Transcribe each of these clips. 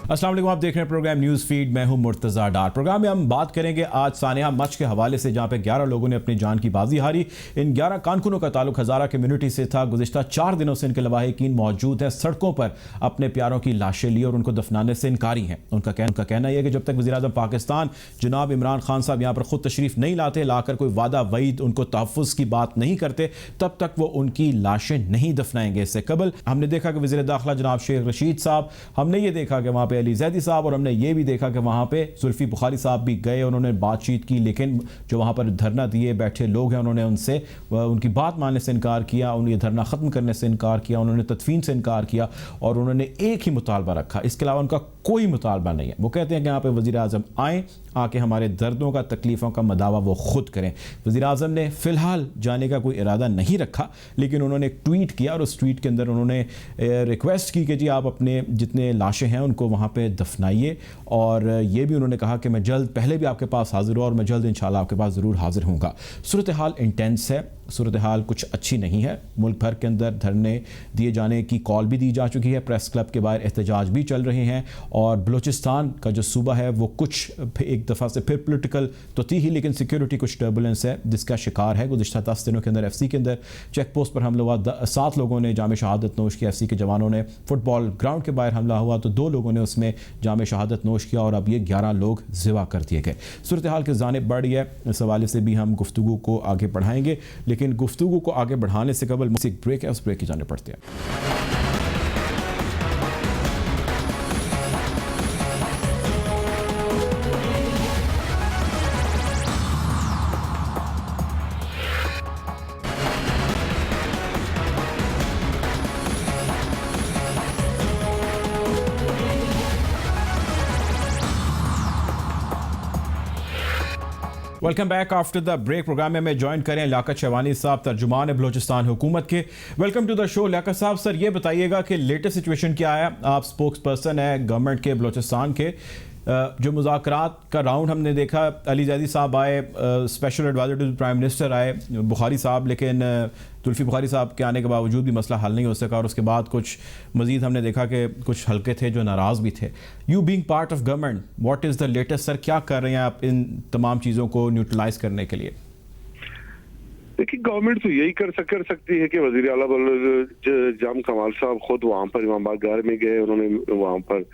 अस्सलाम वालेकुम, आप देख रहे हैं प्रोग्राम न्यूज़ फीड। मैं हूं मुर्तज़ा डार। प्रोग्राम में हम बात करेंगे आज सानिया मच के हवाले से, जहां पे 11 लोगों ने अपनी जान की बाजी हारी। इन 11 कारकुनों का ताल्लुक हज़ारा कम्युनिटी से था। गुज़िश्ता 4 दिनों से इनके लवाहिकीन मौजूद हैं, सड़कों पर अपने प्यारों की लाशें ली और उनको दफनाने से इनकारी हैं। उनका कहना यह है कि जब तक वज़ीर-ए-आज़म पाकिस्तान जनाब इमरान खान साहब यहाँ पर खुद तशरीफ़ नहीं लाते, लाकर कोई वादा वईद उनको तहफ़्फ़ुज़ की बात नहीं करते, तब तक वो उनकी लाशें नहीं दफनाएंगे। इससे कबल हमने देखा कि वज़ीर दाखिला जनाब शेख रशीद साहब, हमने ये देखा कि वहाँ पे अली जैदी साहब, और हमने ये भी देखा कि वहाँ पे जुल्फी बुखारी साहब भी गए, उन्होंने बातचीत की, लेकिन जो वहाँ पर धरना दिए बैठे लोग हैं उन्होंने उनसे उनकी बात मानने से इनकार किया, उन्हें धरना ख़त्म करने से इनकार किया, उन्होंने तदफीन से इनकार किया और उन्होंने एक ही मुतालबा रखा, इसके अलावा उनका कोई मुतालबा नहीं है। वो कहते हैं कि यहाँ पे वज़ीर-ए-आज़म आएँ, आके हमारे दर्दों का, तकलीफ़ों का मदावा वो ख़ुद करें। वज़ीर-ए-आज़म ने फ़िलहाल जाने का कोई इरादा नहीं रखा, लेकिन उन्होंने एक ट्वीट किया और उस ट्वीट के अंदर उन्होंने रिक्वेस्ट की कि जी आप अपने जितने लाशें हैं उनको वहाँ पे दफनाइए, और ये भी उन्होंने कहा कि मैं जल्द, पहले भी आपके पास हाज़िर हुआ और मैं जल्द इंशाल्लाह आपके पास ज़रूर हाज़िर होऊंगा। सूरत हाल इंटेंस है, सूरत हाल कुछ अच्छी नहीं है। मुल्क भर के अंदर धरने दिए जाने की कॉल भी दी जा चुकी है, प्रेस क्लब के बाहर एहतजाज भी चल रहे हैं, और बलूचिस्तान का जो सूबा है वो कुछ एक दफ़ा से फिर पोलिटिकल तो थी ही, लेकिन सिक्योरिटी कुछ टर्बुलेंस है जिसका शिकार है। गुज़िश्ता 10 दिनों के अंदर FC के अंदर चेक पोस्ट पर हमला हुआ, 7 लोगों ने जाम शहादत नोश किया। FC के जवानों ने फुटबॉल ग्राउंड के बाहर हमला हुआ तो 2 लोगों ने उसमें जाम शहादत नोश किया, और अब ये 11 लोग ज़िवा कर दिए गए। सूरत हाल की जानिब बढ़ रही है, इस हवाले से भी हम गुफ्तगू को आगे बढ़ाएंगे, लेकिन गुफ्तगू को आगे बढ़ाने से कबल मुझसे एक ब्रेक है, उस ब्रेक की जाने पड़ते हैं। Welcome back after the break. Programme में ज्वाइन करें लियाकत शहवानी साहब, तर्जुमान बलूचिस्तान हुकूमत के। Welcome to the show Liaquat साहब। सर ये बताइएगा कि लेटेस्ट सिचुएशन क्या है? आप स्पोक्स पर्सन है गवर्नमेंट के बलूचिस्तान के। जो मुज़ाकरात का राउंड हमने देखा, अली जैदी साहब आए, special adviser to prime minister आए बुखारी साहब, लेकिन जुल्फी बुखारी साहब के आने के बावजूद भी मसला हल नहीं हो सका, और उसके बाद कुछ मज़ीद हमने देखा कि कुछ हल्के थे जो नाराज़ भी थे। You being part of government, what is the latest? Sir क्या कर रहे हैं आप इन तमाम चीज़ों को न्यूट्रलाइज करने के लिए? देखिए, गवर्नमेंट तो यही कर सकती है कि वज़ीर आला जाम कमाल साहब खुद वहाँ पर इमामबाग गार में गए, उन्होंने वहाँ पर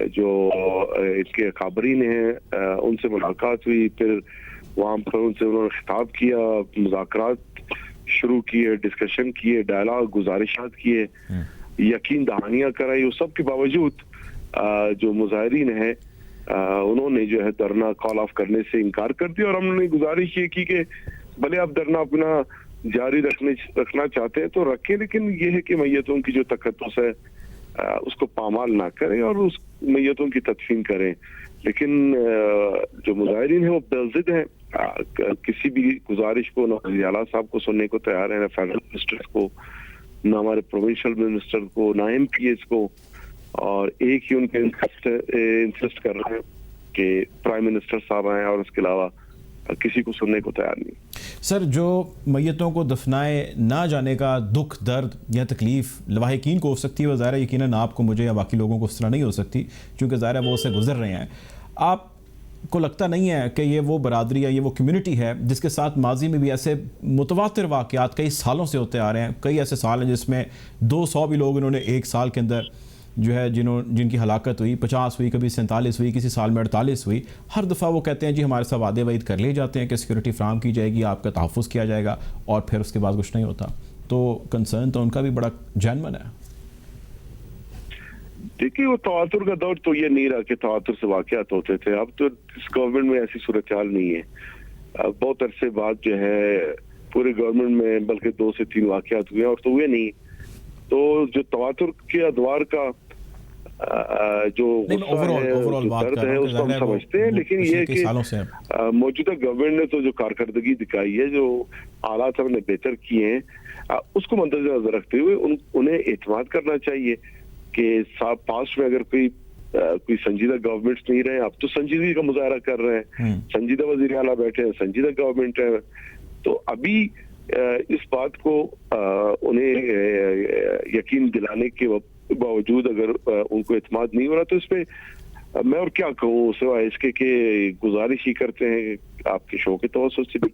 जो इनके खाबरीन हैं उनसे मुलाकात हुई, फिर वहाँ पर उन्होंने खिताब किया, मुज़ाकरात शुरू किए, डिस्कशन किए, डायलॉग, गुजारिशात किए, यकीन दहानियाँ कराई। उस सब के बावजूद जो मुजाहिरीन हैं उन्होंने जो है धरना कॉल ऑफ करने से इनकार कर दिया, और हमने गुजारिश ये की कि भले आप धरना अपना जारी रखना चाहते हैं तो रखें, लेकिन ये है कि मैयतों की जो तकद्दुस है उसको पामाल ना करें और उस मैयतों की तदफीन करें। लेकिन जो मुजाहिरीन है वो बेज़िद हैं, किसी भी गुजारिश को ना वज़ीर आला साहब को सुनने को तैयार है, ना फेडरल मिनिस्टर को, ना हमारे प्रोविंशियल मिनिस्टर को, ना MPs को, और एक ही उनके इंसिस्ट कर रहे हैं कि प्राइम मिनिस्टर साहब आए, और उसके अलावा किसी को सुनने को तैयार नहीं। सर, जो मैयतों को दफनाए ना जाने का दुख, दर्द या तकलीफ़ लवाहिकीन को हो सकती है, वो ज़ाहिर यकीनन आपको, मुझे या बाकी लोगों को उस तरह नहीं हो सकती, क्योंकि ज़ाहिर वो उससे गुजर रहे हैं। आपको लगता नहीं है कि ये वो बरादरी या ये वो कम्युनिटी है जिसके साथ माजी में भी ऐसे मुतवातिर वाक़यात कई सालों से होते आ रहे हैं? कई ऐसे साल हैं जिसमें 200 भी लोग इन्होंने एक साल के अंदर जो है जिनकी हलाकत हुई, 50 हुई, कभी 47 हुई, किसी साल में 48 हुई। हर दफ़ा वो कहते हैं जी हमारे साथ वादे वईद कर लिए जाते हैं कि सिक्योरिटी फ्राहम की जाएगी, आपका तहफ़्फ़ुज़ किया जाएगा, और फिर उसके बाद कुछ नहीं होता। तो कंसर्न तो उनका भी बड़ा जेन्युइन है। देखिए, वो तवातुर का दौर तो ये नहीं रहा कि तवातुर से वाक़यात होते थे। अब तो इस गवर्नमेंट में ऐसी सूरत हाल नहीं है। बहुत अरसे बाद जो है पूरे गवर्नमेंट में बल्कि 2 से 3 वाक़यात हुए, और तो हुए नहीं। तो जो तवातुर के अदवार का जो दर्द है उसको हम समझते हैं, लेकिन ये कि मौजूदा गवर्नमेंट ने तो जो कारकर्दगी दिखाई है, जो हालात हमने बेहतर किए हैं, उसको मद्देनजर रखते हुए उन्हें एतमाद करना चाहिए कि पास्ट में अगर कोई संजीदा गवर्नमेंट नहीं रहे, अब तो संजीदगी का मुजाहरा कर रहे हैं, संजीदा वज़ीर आला बैठे हैं, संजीदा गवर्नमेंट है, तो अभी इस बात को उन्हें यकीन दिलाने के बावजूद अगर उनको एतमाद नहीं हो रहा तो इस पे मैं और क्या कहूँ सिवाय इसके कि गुजारिश ही करते हैं आपके शो के तवज्जुह से भी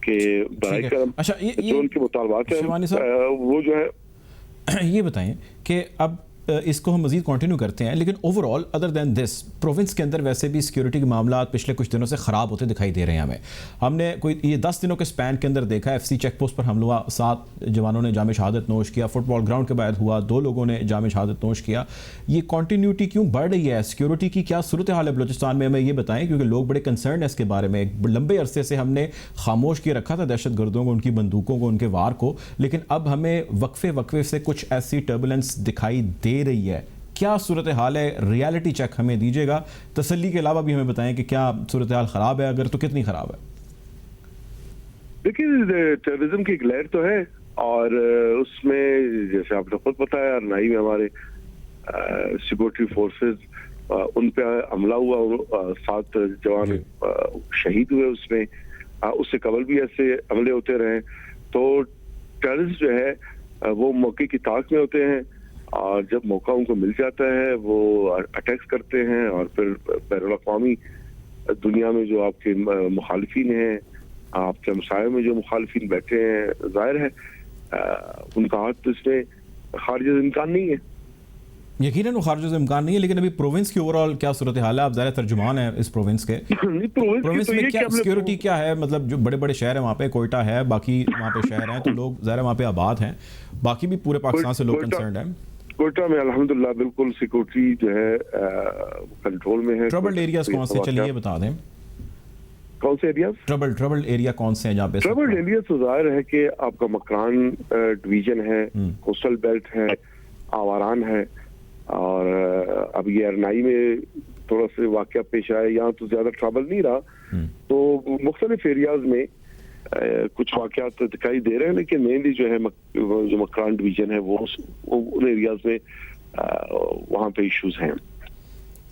कि बराए करम अच्छा, जो उनके मुतालबात हैं शिवानी साहब, वो जो है ये बताएं कि अब इसको हम मज़ीद कंटिन्यू करते हैं, लेकिन overall other than this province के अंदर वैसे भी सिक्योरिटी के मामला पिछले कुछ दिनों से ख़राब होते दिखाई दे रहे हैं हमें। हमने कोई ये 10 दिनों के स्पैन के अंदर देखा है FC चेक पोस्ट पर हमला, 7 जवानों ने जाम शहादत नोश किया, फुटबॉल ग्राउंड के बाद हुआ 2 लोगों ने जाम शहादत नोश किया। ये कॉन्टीन्यूटी क्यों बढ़ रही है? सिक्योरिटी की क्या सूरत हाल है बलूचिस्तान में, हमें ये बताएं, क्योंकि लोग बड़े कंसर्न है इसके बारे में। लंबे अरसे से हमने खामोश किए रखा था दहशत गर्दों को, उनकी बंदूकों को, उनके वार को, लेकिन अब हमें वक्फे से कुछ ऐसी टर्बुलेंस दिखाई दे रही है। क्या सूरत हाल है? रियलिटी चेक हमें दीजिएगा, तसल्ली के अलावा भी हमें बताएं कि क्या सूरत हाल ख़राब है, अगर तो कितनी ख़राब है? देखिए टेररिज्म की एक लहर तो है और उसमें जैसे आपने खुद बताया नाई में हमारे सिक्योरिटी फोर्सेस उन पे हमला हुआ, 7 जवान शहीद हुए उसमें, उससे कबल भी ऐसे हमले होते रहे। तो टेररिस्ट जो है वो मौके की ताक में होते हैं और जब मौका उनको मिल जाता है वो अटैक्स करते हैं और फिर बैनुल-अक़वामी दुनिया में जो आपके मुखालिफिन हैं, आपके हमसायों में जो मुखालिफिन बैठे हैं, जाहिर है उनका हाथ तो इसमें खारिज इम्कान नहीं है। यकीनन वो खारिज इम्कान नहीं है, लेकिन अभी प्रोविंस की ओवरऑल क्या सूरत हाल है? आप ज़्यादा तर्जुमान है इस प्रोविंस के। प्रोविंस में क्या सिक्योरिटी क्या है? मतलब जो बड़े बड़े शहर हैं वहाँ पे, कोयटा है, बाकी वहाँ पे शहर हैं, तो लोग ज़्यादा वहाँ पे आबाद हैं, बाकी भी पूरे पाकिस्तान से लोग कंसर्न हैं। कोयटा में अल्हम्दुलिल्लाह बिल्कुल सिक्योरिटी जो है कंट्रोल में है। ट्रबल एरियाज कौन से, चलिए बता दें कौन से एरियाज? ट्रबल एरिया कौन से हैं जहाँ पे? ट्रबल एरिया तो जाहिर है कि आपका मकरान डिवीजन है, कोस्टल बेल्ट है, आवारान है, और अब ये अरनाई में थोड़ा से वाकया पेश आया, यहाँ तो ज्यादा ट्रबल नहीं रहा। तो मुख्तलिफ एरियाज में कुछ वाकयात तो दिखाई दे रहे हैं, लेकिन मेनली जो है जो मकरान डिवीजन है वो उन एरियाज में वहाँ पे इश्यूज हैं।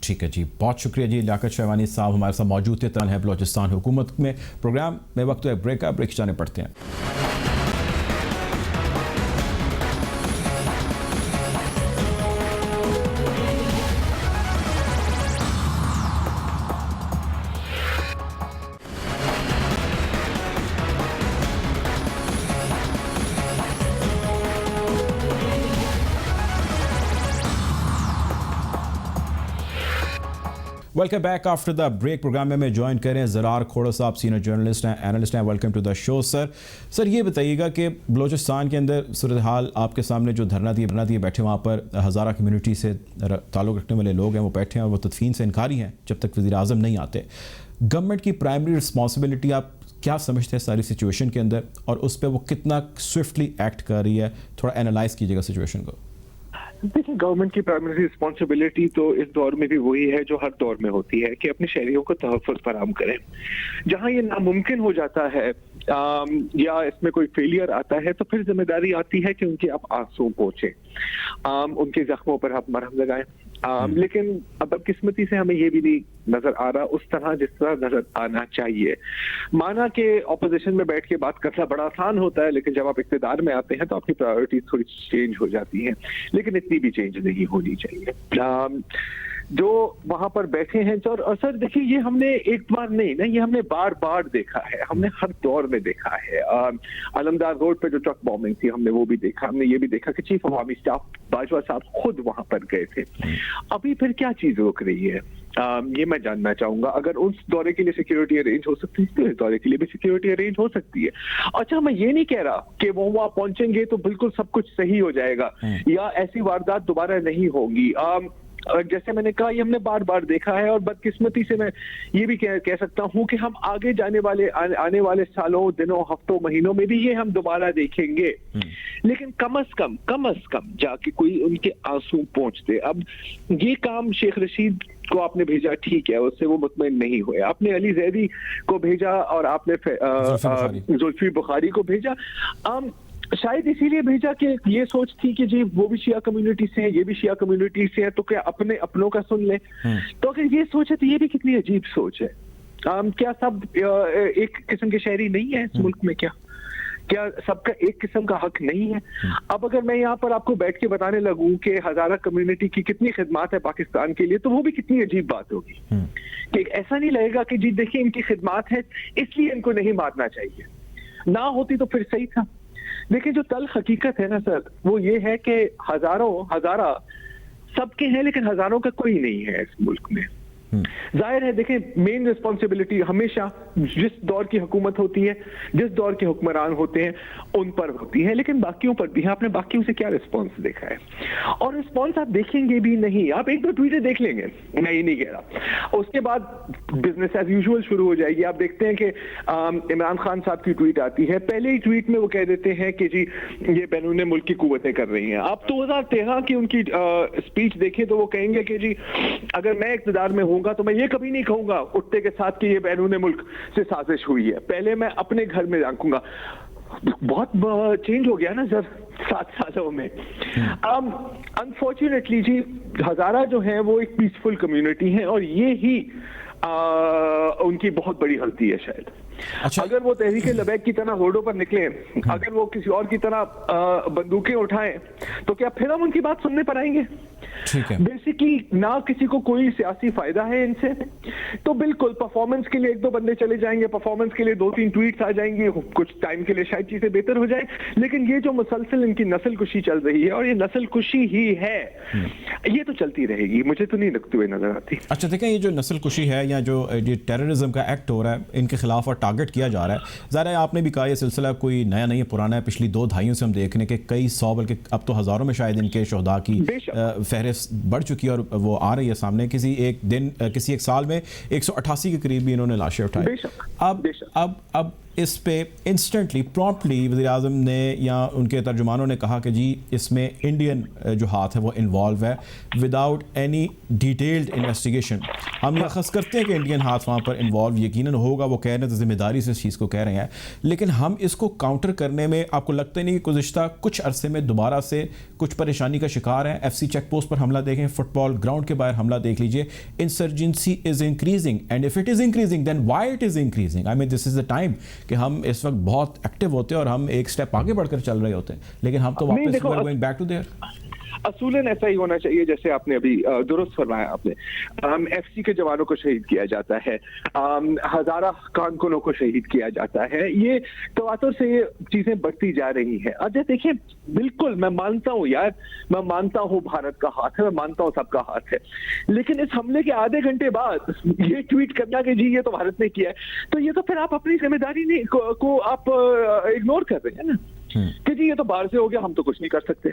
ठीक है जी, बहुत शुक्रिया जी। लियाकत शहवानी साहब हमारे साथ मौजूद थे। तन है बलूचिस्तान हुकूमत में प्रोग्राम में वक्त है ब्रेक का, ब्रेक जाने पड़ते हैं। Welcome back after the break. Programme में मैं ज्वाइन करें ज़रार खोड़ा साहब, सीनियर जर्नलिस्ट हैं, एनालिस्ट हैं। Welcome to the show sir. Sir ये बताइएगा कि बलूचिस्तान के अंदर सूरत हाल आपके सामने जो धरना दिए बैठे, वहाँ पर हज़ारा कम्युनिटी से ताल्लुक़ रखने वाले लोग हैं, वो बैठे हैं और वो तदफीन से इनकारी हैं जब तक वज़ीर आज़म नहीं आते। गवर्नमेंट की प्राइमरी रिस्पॉन्सिबिलिटी आप क्या समझते हैं सारी सिचुएशन के अंदर, और उस पर वो कितना स्विफ्टली एक्ट कर रही है? थोड़ा एनालाइज कीजिएगा सिचुएशन को। देखिए, गवर्नमेंट की प्राइमरी रिस्पॉन्सिबिलिटी तो इस दौर में भी वही है जो हर दौर में होती है कि अपने शहरियों को तहफ़्फ़ुज़ फराहम करें। जहां ये नामुमकिन हो जाता है या इसमें कोई फेलियर आता है तो फिर जिम्मेदारी आती है कि उनके आप आंसू पोंछे, उनके जख्मों पर आप मरहम लगाएं। लेकिन अब किस्मती से हमें ये भी नहीं नजर आ रहा उस तरह जिस तरह नजर आना चाहिए। माना कि ऑपोजिशन में बैठ के बात करना बड़ा आसान होता है, लेकिन जब आप इक़्तिदार में आते हैं तो आपकी प्रायोरिटीज थोड़ी चेंज हो जाती हैं, लेकिन इतनी भी चेंज नहीं होनी चाहिए। जो वहां पर बैठे हैं और सर देखिए, ये हमने एक बार नहीं ना, ये हमने बार बार देखा है, हमने हर दौर में देखा है। अलमदार रोड पे जो ट्रक बॉम्बिंग थी हमने वो भी देखा, हमने ये भी देखा कि चीफ अवामी स्टाफ बाजवा साहब खुद वहां पर गए थे। अभी फिर क्या चीज रोक रही है? ये मैं जानना चाहूंगा। अगर उस दौरे के लिए सिक्योरिटी अरेंज हो सकती है तो इस दौरे के लिए भी सिक्योरिटी अरेंज हो सकती है। अच्छा, मैं ये नहीं कह रहा कि वो वहां पहुंचेंगे तो बिल्कुल सब कुछ सही हो जाएगा या ऐसी वारदात दोबारा नहीं होगी। जैसे मैंने कहा, ये हमने बार बार देखा है और बदकिस्मती से मैं ये भी कह सकता हूं कि हम आगे आने वाले सालों, दिनों, हफ्तों, महीनों में भी ये हम दोबारा देखेंगे। लेकिन कम अज कम जाके कोई उनके आंसू पोंछते। अब ये काम शेख रशीद को आपने भेजा, ठीक है, उससे वो मुतमईन नहीं हुए। आपने अली जैदी को भेजा और आपने जुल्फी बुखारी को भेजा। शायद इसीलिए भेजा कि ये सोच थी कि जी वो भी शिया कम्युनिटी से हैं, ये भी शिया कम्युनिटी से है, तो क्या अपनों का सुन ले। तो अगर ये सोच है तो ये भी कितनी अजीब सोच है। क्या सब एक किस्म के शहरी नहीं है इस मुल्क में? क्या सबका एक किस्म का हक नहीं है? अब अगर मैं यहाँ पर आपको बैठ के बताने लगूं कि हजारा कम्युनिटी की कितनी खिदमत है पाकिस्तान के लिए, तो वो भी कितनी अजीब बात होगी कि ऐसा नहीं लगेगा कि जी देखिए इनकी खिदमत है इसलिए इनको नहीं मारना चाहिए। ना होती तो फिर सही था। देखिए जो तल्ख हकीकत है ना सर, वो ये है कि हजारा सबके हैं लेकिन हजारों का कोई नहीं है इस मुल्क में। जाहिर है देखें, मेन रिस्पॉन्सिबिलिटी हमेशा जिस दौर की हुकूमत होती है, जिस दौर के हुक्मरान होते हैं उन पर होती है, लेकिन बाकियों पर भी है। आपने बाकियों से क्या रिस्पॉन्स देखा है? और रिस्पॉन्स आप देखेंगे भी नहीं, आप एक दो ट्वीटें देख लेंगे, मैं ये नहीं कह रहा, उसके बाद बिजनेस एज यूजुअल शुरू हो जाएगी। आप देखते हैं कि इमरान खान साहब की ट्वीट आती है, पहले ही ट्वीट में वो कह देते हैं कि जी ये बैरून मुल्क की कुव्वतें कर रही हैं। आप 2013 की उनकी स्पीच देखें तो वो कहेंगे कि जी अगर मैं इक़्तिदार में हूँ तो मैं ये कभी नहीं कहूंगा उठते के साथ कि ये बैरून मुल्क से साजिश हुई है, पहले मैं अपने घर में आंकूंगा। बहुत चेंज हो गया ना सर 7 सालों में। अनफॉर्चुनेटली जी हजारा जो है वो एक पीसफुल कम्युनिटी है और ये ही उनकी बहुत बड़ी गलती है शायद। अच्छा। अगर वो तहरीक लबैक की तरह रोडों पर निकले, अगर वो किसी और की तरह बंदूकें उठाएं, तो क्या फिर हम उनकी बात सुनने पर आएंगे? ठीक है। बेसिकली ना किसी को कोई सियासी फायदा है इनसे, तो बिल्कुल परफॉर्मेंस के लिए एक दो बंदे चले जाएंगे, परफॉर्मेंस के लिए 2-3 ट्वीट्स आ जाएंगी, कुछ टाइम के लिए शायद चीजें बेहतर हो जाए, लेकिन ये जो मुसलसल इनकी नस्ल कुशी चल रही है, और ये नस्ल कुशी ही है, ये तो चलती रहेगी, मुझे तो नहीं लगती हुई नजर आती। अच्छा देखें, ये जो नस्ल कुशी है या जो ये टेररिज्म का एक्ट हो रहा है इनके खिलाफ और टारगेट किया जा रहा है, ज़ाहिर है आपने भी कहा ये सिलसिला कोई नया नहीं है, पुराना है। पिछली 2 दहाइयों से हम देख रहे हैं कि कई 100 बल्कि अब तो हज़ारों में शायद इनके शहदा की फहरिस्त बढ़ चुकी है और वो आ रही है सामने। किसी एक दिन किसी एक साल में 188 के करीब भी इन्होंने लाशें उठाई। अब इस पे इंस्टेंटली प्रॉम्प्टली वज़ीर-ए-आज़म ने या उनके तर्जुमानों ने कहा कि जी इसमें इंडियन जो हाथ है वो इन्वॉल्व है, विदाउट एनी डिटेल्ड इन्वेस्टिगेशन। हम ये अखज़ करते हैं कि इंडियन हाथ वहाँ पर इन्वॉल्व यकीनन होगा, वो कह रहे हैं तो ज़िम्मेदारी से इस चीज़ को कह रहे हैं, लेकिन हम इसको काउंटर करने में आपको लगता ही नहीं कि गुज़िश्ता कुछ अरसे में दोबारा से कुछ परेशानी का शिकार है? FC चेक पोस्ट पर हमला देखें, फुटबॉल ग्राउंड के बाहर हमला देख लीजिए। Insurgency is increasing and if it is increasing then why it is increasing? I mean this is the time कि हम इस वक्त बहुत एक्टिव होते हैं और हम एक स्टेप आगे बढ़कर चल रहे होते हैं, लेकिन हम तो वापस गोइंग बैक टू देयर। असूलन ऐसा ही होना चाहिए जैसे आपने अभी दुरुस्त फरमाया। आपने FC के जवानों को शहीद किया जाता है, हजारा कारकुनों को शहीद किया जाता है, ये तवातुर से ये चीजें बढ़ती जा रही हैं। अच्छा देखिए, बिल्कुल मैं मानता हूँ यार, मैं मानता हूँ भारत का हाथ है, मैं मानता हूँ सबका हाथ है, लेकिन इस हमले के आधे घंटे बाद ये ट्वीट करना कि जी ये तो भारत ने किया है, तो ये तो फिर आप अपनी जिम्मेदारी को आप इग्नोर कर रहे हैं ना कि जी ये तो बाहर से हो गया, हम तो कुछ नहीं कर सकते।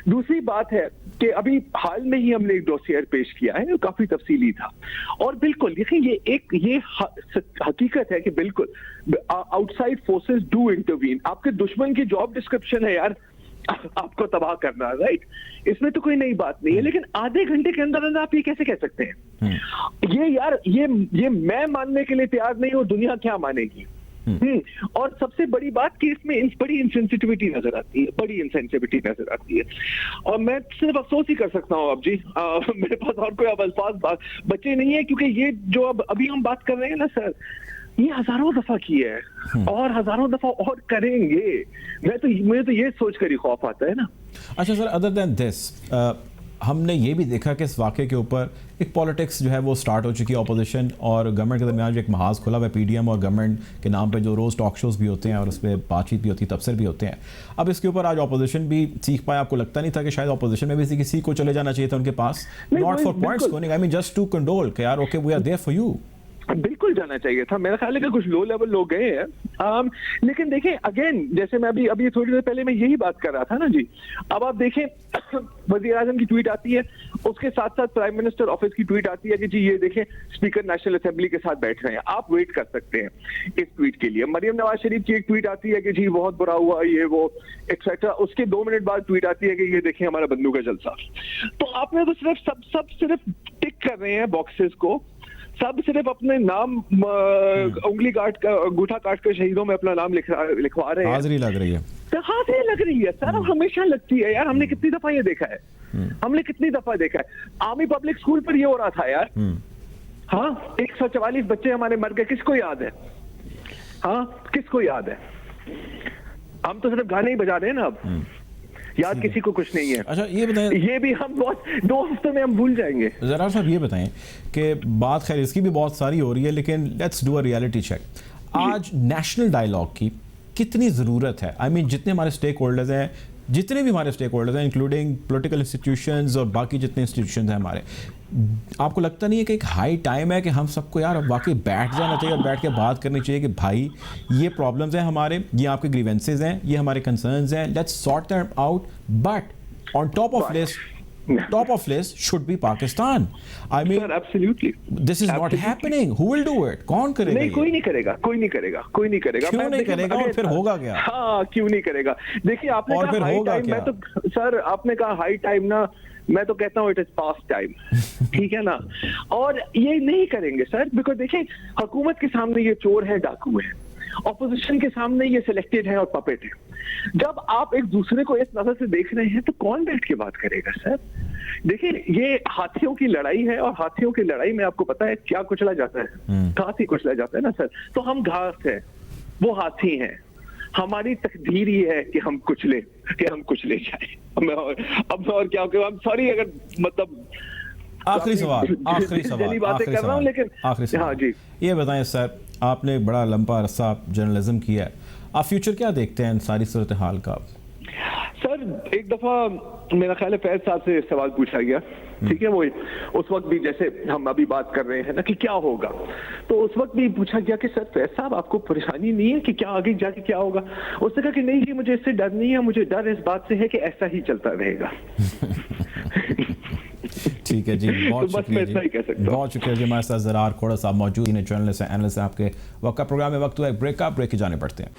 दूसरी बात है कि अभी हाल में ही हमने एक डोसियर पेश किया है, काफी तफसीली था, और बिल्कुल देखिए ये हकीकत है कि बिल्कुल आउटसाइड फोर्सेस डू इंटरवीन। आपके दुश्मन की जॉब डिस्क्रिप्शन है यार आपको तबाह करना, राइट? इसमें तो कोई नई बात नहीं है, लेकिन आधे घंटे के अंदर अंदर आप ये कैसे कह सकते हैं? ये यार ये मैं मानने के लिए तैयार नहीं हूं, दुनिया क्या मानेगी? और सबसे बड़ी बात कि इसमें बड़ी इंसेंसिटिविटी नजर आती है, बड़ी इंसेंसिटिविटी नजर आती है, और मैं सिर्फ अफसोस ही कर सकता हूँ अब जी, मेरे पास और कोई अब अल्फाज बचे नहीं है, क्योंकि ये जो अभी हम बात कर रहे हैं ना सर, ये हजारों दफा की है और हजारों दफा और करेंगे। मुझे तो ये सोचकर ही खौफ आता है ना। अच्छा सर, अदर देन दिस हमने ये भी देखा कि इस वाक़े के ऊपर एक पॉलिटिक्स जो है वो स्टार्ट हो चुकी है, अपोजिशन और गवर्नमेंट के दरमियान जो एक महाज खुला हुआ है PDM और गवर्नमेंट के नाम पे जो रोज़ टॉक शोज़ भी होते हैं और उस पर बातचीत भी होती है, तबसर भी होते हैं। अब इसके ऊपर आज अपोजिशन भी सीख पाए, आपको लगता नहीं था कि शायद अपोजिशन में भी किसी को चले जाना चाहिए था उनके पास, not for points coining, I mean just to condole कि यार okay we are there for you? बिल्कुल जाना चाहिए था, मेरा ख्याल है कि कुछ लो लेवल लोग गए हैं, लेकिन देखें अगेन, जैसे मैं अभी थोड़ी देर पहले मैं यही बात कर रहा था ना जी, अब आप देखें वज़ीर आज़म की ट्वीट आती है, उसके साथ साथ प्राइम मिनिस्टर ऑफिस की ट्वीट आती है कि जी ये देखें स्पीकर नेशनल असेंबली के साथ बैठ रहे हैं, आप वेट कर सकते हैं इस ट्वीट के लिए। मरियम नवाज शरीफ की एक ट्वीट आती है कि जी बहुत बुरा हुआ ये वो एक्सेट्रा, उसके 2 मिनट बाद ट्वीट आती है कि ये देखें हमारा बंदूक का जलसा। तो आपने तो सिर्फ सिर्फ टिक कर रहे हैं बॉक्सेस को, सब सिर्फ अपने नाम उंगली अंगूठा काट कर शहीदों में अपना नाम लिखवा रहे हैं। हाजिरी लग रही है, तो हाजिरी लग रही है सर, हमेशा लगती है यार, हमने कितनी दफा ये देखा है, हमने कितनी दफा देखा है। आर्मी पब्लिक स्कूल पर ये हो रहा था यार, हाँ 144 बच्चे हमारे मर गए, किसको याद है? हाँ किसको याद है? हम तो सिर्फ गाने ही बजा रहे हैं ना अब, याद किसी को कुछ नहीं है। अच्छा ये बताएं, ये भी हम बहुत 2 हफ्तों में हम भूल जाएंगे। ज़रा साहब ये बताएं कि बात खैर इसकी भी बहुत सारी हो रही है, लेकिन let's do a reality check. आज नेशनल डायलॉग की कितनी ज़रूरत है? आई मीन जितने हमारे स्टेक होल्डर्स हैं, जितने भी हमारे स्टेक होल्डर्स हैं, इंक्लूडिंग पॉलिटिकल इंस्टीट्यूशंस और बाकी जितने इंस्टीट्यूशंस हैं हमारे, आपको लगता नहीं है कि एक हाई टाइम है कि हम सबको यार वाकई बैठ जाना चाहिए और बैठ के बात करनी चाहिए कि भाई ये प्रॉब्लम्स हैं हमारे, ये आपके ग्रीवेंसेस हैं, ये हमारे कंसर्न्स हैं, let's sort them out, but on top of list should be Pakistan. I mean absolutely this is not happening. Who will do it? कौन करेगा? नहीं, कोई नहीं करेगा। क्यों नहीं करेगा? और फिर होगा क्या? हाँ, क्यों नहीं करेगा? देखिए आपने और कहा फिर हाई होगा टाइम, क्या? मैं तो सर आपने कहा हाई टाइम ना, मैं तो कहता हूँ इट इज पास्ट टाइम। ठीक है ना? और ये नहीं करेंगे सर, बिकॉज देखिए हुकूमत के सामने ये चोर है, डाकू है, ऑपोजिशन के सामने ये सिलेक्टेड है और पपेट है। जब आप एक दूसरे को इस नजर से देख रहे हैं तो कौन बैठ के बात करेगा सर? देखिए ये हाथियों की लड़ाई है, और हाथियों की लड़ाई में आपको पता है क्या कुचला जाता है? घास ही कुचला जाता है ना सर। तो हम घास है, वो हाथी हैं। हमारी तकदीर ही है कि हम कुचले जाए। अब मैं और क्या कहूं? I'm sorry अगर मतलब आखिरी सवाल बातें कर रहा हूं, लेकिन हाँ जी, ये बताएं सर, आपने बड़ा लंबा अरसा जर्नलिज्म किया है, आप फ्यूचर क्या देखते हैं इन सारी सूरत हाल का? सर एक दफा मेरा ख्याल है फैज साहब से सवाल पूछा गया, ठीक है, वो उस वक्त भी जैसे हम अभी बात कर रहे हैं ना कि क्या होगा, तो उस वक्त भी पूछा गया कि सर फैज साहब आपको परेशानी नहीं है कि क्या आगे जाके क्या होगा? उसने कहा कि नहीं जी, मुझे इससे डर नहीं है, मुझे डर इस बात से है कि ऐसा ही चलता रहेगा। ठीक है जी, बहुत शुक्रिया जी, बहुत शुक्रिया जी। हमारे साथ ज़रार खोड़ा साहब मौजूद हैं, जर्नलिस्ट हैं, एनालिस्ट हैं। आपके वक्त का प्रोग्राम में वक्त हुआ एक ब्रेक का, ब्रेक के जाने पड़ते हैं।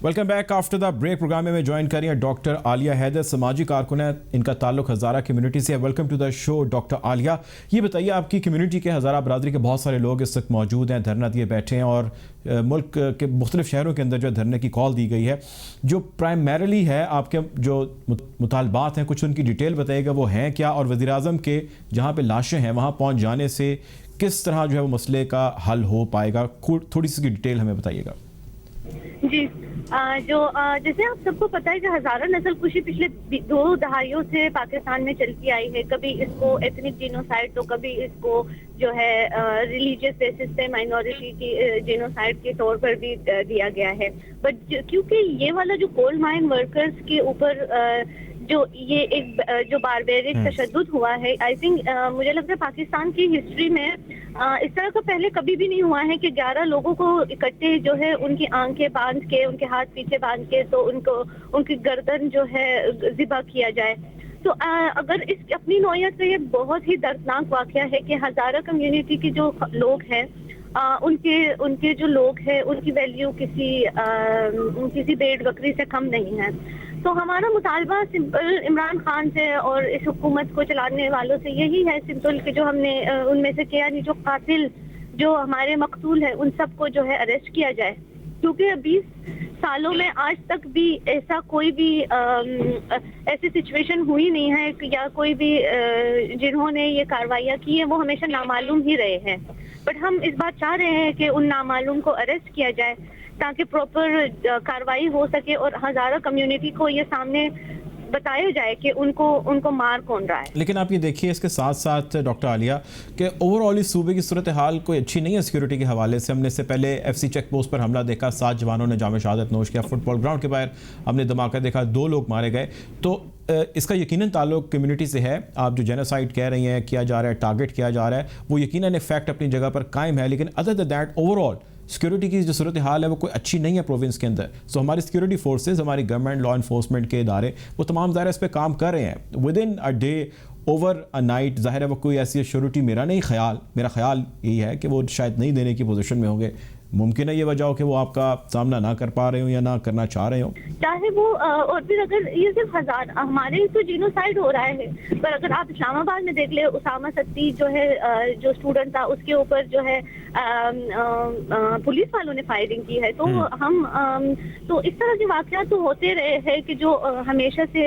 Welcome back after the break. Programme में ज्वाइन कर रही हैं डॉक्टर आलिया हैदर, समाजी कारकुन है, इनका ताल्लुक हज़ारा कम्युनिटी से है। Welcome to the show doctor Aliya. ये बताइए, आपकी कम्युनिटी के हज़ारा बरादरी के बहुत सारे लोग इस वक्त मौजूद हैं, धरना दिए बैठे हैं, और मुल्क के मुख्तलिफ शहरों के अंदर जो धरने की कॉल दी गई है, जो प्राइमरली है आपके जो मुतालबात हैं, कुछ उनकी डिटेल बताइएगा वो हैं क्या, और वज़ीर आज़म के जहाँ पर लाशें हैं वहाँ पहुँच जाने से किस तरह जो है वो मसले का हल हो पाएगा, थोड़ी सी डिटेल हमें बताइएगा। जी, जैसे आप सबको पता है कि हज़ारा नस्ल कुशी पिछले 2 दहाइयों से पाकिस्तान में चलती आई है। कभी इसको एथनिक जीनोसाइड, तो कभी इसको जो है रिलीजियस बेसिस पे माइनॉरिटी की जीनोसाइड के तौर पर भी दिया गया है। बट क्योंकि ये वाला जो कोल माइन वर्कर्स के ऊपर जो ये एक जो बारबेरिक तशद्दुद हुआ है, आई थिंक मुझे लगता है पाकिस्तान की हिस्ट्री में इस तरह का पहले कभी भी नहीं हुआ है कि 11 लोगों को इकट्ठे जो है उनकी आंखें बांध के, उनके हाथ पीछे बांध के, तो उनकी गर्दन जो है ज़िबा किया जाए। तो अगर इस अपनी नौयत से ये बहुत ही दर्दनाक वाक़या है कि हज़ारा कम्युनिटी के जो लोग हैं, उनके जो लोग हैं उनकी वैल्यू किसी भेड़ बकरी से कम नहीं है। तो हमारा मुतालबा सिंपल इमरान खान से और इस हुकूमत को चलाने वालों से यही है सिंपल कि जो हमने उनमें से किया नहीं, जो कातिल जो हमारे मकतूल है उन सबको जो है अरेस्ट किया जाए, क्योंकि 20 सालों में आज तक भी ऐसा कोई भी ऐसी सिचुएशन हुई नहीं है या कोई भी जिन्होंने ये कार्रवाइयाँ की है वो हमेशा नामालूम ही रहे हैं। बट हम इस बात चाह रहे हैं कि उन नामालूम को अरेस्ट किया जाए ताकि प्रॉपर कार्रवाई हो सके और हज़ारा कम्युनिटी को ये सामने बताया जाए कि उनको मार कौन रहा है। लेकिन आप ये देखिए इसके साथ साथ डॉक्टर आलिया कि ओवरऑल इस सूबे की सूरत हाल कोई अच्छी नहीं है सिक्योरिटी के हवाले से। हमने इससे पहले FC चेक पोस्ट पर हमला देखा, 7 जवानों ने जाम शहादत नोश किया। फुटबॉल ग्राउंड के बाहर हमने धमाका देखा, 2 लोग मारे गए। तो इसका यकीनन ताल्लुक कम्युनिटी से है। आप जो जेनोसाइड कह रही हैं किया जा रहा है, टारगेट किया जा रहा है, वो यकीनन फैक्ट अपनी जगह पर कायम है, लेकिन other than that overall security की जो सूरत हाल है वो कोई अच्छी नहीं है प्रोविंस के अंदर। सो हमारी सिक्योरिटी फोर्सेस, हमारी गवर्नमेंट, लॉ इन्फोर्समेंट के इदारे, वो तमाम ज़ाहिर इस पर काम कर रहे हैं। With in a day, over a night, ज़ाहिर है वो कोई ऐसी सिक्योरिटी मेरा ख्याल यही है कि वो शायद नहीं देने की पोजीशन में होंगे। मुमकिन है ये वजह हो कि वो आपका सामना ना कर पा रहे हो या ना करना चाह रहे हो? चाहे वो और फिर अगर ये सिर्फ हमारे तो जीनोसाइड हो रहा है, पर अगर आप इस्लामाबाद में देख ले, उसामा सत्ती जो है जो स्टूडेंट था उसके ऊपर जो है पुलिस वालों ने फायरिंग की है। तो हम तो इस तरह के वाकयात तो होते रहे हैं कि जो हमेशा से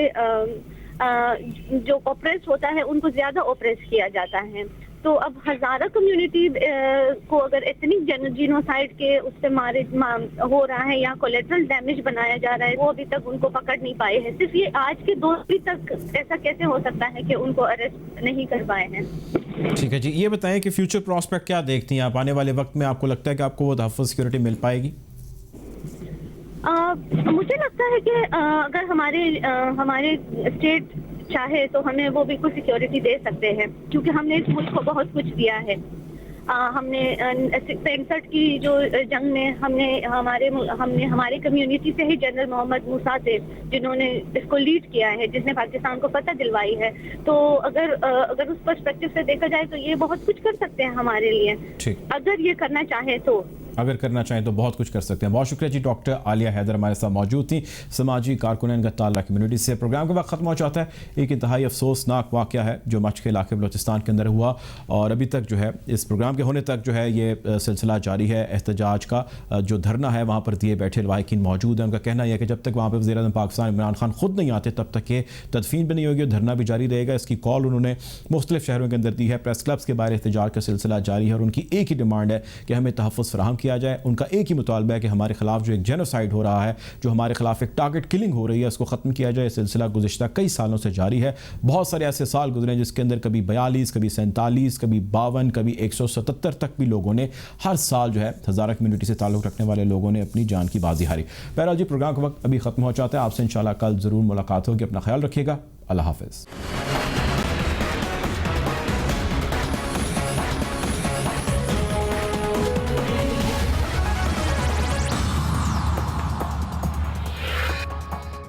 जो ऑपरेस होता है उनको ज्यादा ऑपरेस किया जाता है। तो अब हजारा कम्युनिटी को अगर एथनिक जीनोसाइड के उससे मारे हो रहा है या कोलेटरल डैमेज बनाया जा रहा है, वो अभी तक उनको पकड़ नहीं पाए हैं। सिर्फ ये आज के दौर तक ऐसा कैसे हो सकता है कि उनको अरेस्ट नहीं कर पाए हैं? ठीक है जी, ये बताएं कि फ्यूचर प्रोस्पेक्ट क्या देखती हैं आप? आने वाले वक्त में आपको लगता है कि आपको वो तहफ़्फ़ुज़ सिक्योरिटी मिल पाएगी? मुझे लगता है कि अगर हमारे स्टेट चाहे तो हमें वो बिल्कुल सिक्योरिटी दे सकते हैं, क्योंकि हमने इस मुल्क को बहुत कुछ दिया है। हमने 65 की जो जंग में हमने हमारे कम्युनिटी से ही जनरल मोहम्मद मूसा थे जिन्होंने इसको लीड किया है, जिसने पाकिस्तान को फतह दिलवाई है। तो अगर उस पर्सपेक्टिव से देखा जाए तो ये बहुत कुछ कर सकते हैं हमारे लिए, अगर ये करना चाहे तो। अगर करना चाहें तो बहुत कुछ कर सकते हैं। बहुत शुक्रिया जी, डॉक्टर आलिया हैदर हमारे साथ मौजूद थी, समाजी कारकुन गत्ताला कम्युनिटी से। प्रोग्राम का वक्त खत्म हो जाता है। एक इंतहाई अफसोसनाक वाक़या है जो मच के इलाके बलोचिस्तान के अंदर हुआ, और अभी तक जो है इस प्रोग्राम के होने तक जो है ये सिलसिला जारी है। एहतजाज का जो धरना है वहाँ पर दिए बैठे लवाहिकीन मौजूद हैं। उनका कहना यह है कि जब तक वहाँ पर वज़ीर-ए-आज़म पाकिस्तान इमरान खान खुद नहीं आते तब तक ये तदफीन भी नहीं होगी, धरना भी जारी रहेगा। इसकी कॉल उन्होंने मुख्तलिफ शहरों के अंदर दी है। प्रेस क्लब्स के बाहर एहतजाज का सिलसिला जारी है और उनकी एक ही डिमांड है कि हमें तहफ़्फ़ुज़ फराहम किया जाए। उनका एक ही मुतालबा है कि हमारे खिलाफ जो एक जेनोसाइड हो रहा है, जो हमारे खिलाफ एक टारगेट किलिंग हो रही है, उसको ख़त्म किया जाए। सिलसिला गुज़िश्ता कई सालों से जारी है। बहुत सारे ऐसे साल गुजरे जिसके अंदर कभी 42, कभी 47, कभी 52, कभी 177 तक भी लोगों ने हर साल जो है हज़ारा कम्युनिटी से ताल्लुक़ रखने वाले लोगों ने अपनी जान की बाजी हारी। बहरहाल जी, प्रोग्राम का वक्त अभी ख़त्म हो जाता है। आपसे इंशाल्लाह कल ज़रूर मुलाकात होगी। अपना ख्याल रखिएगा। अल्लाह हाफ़िज़।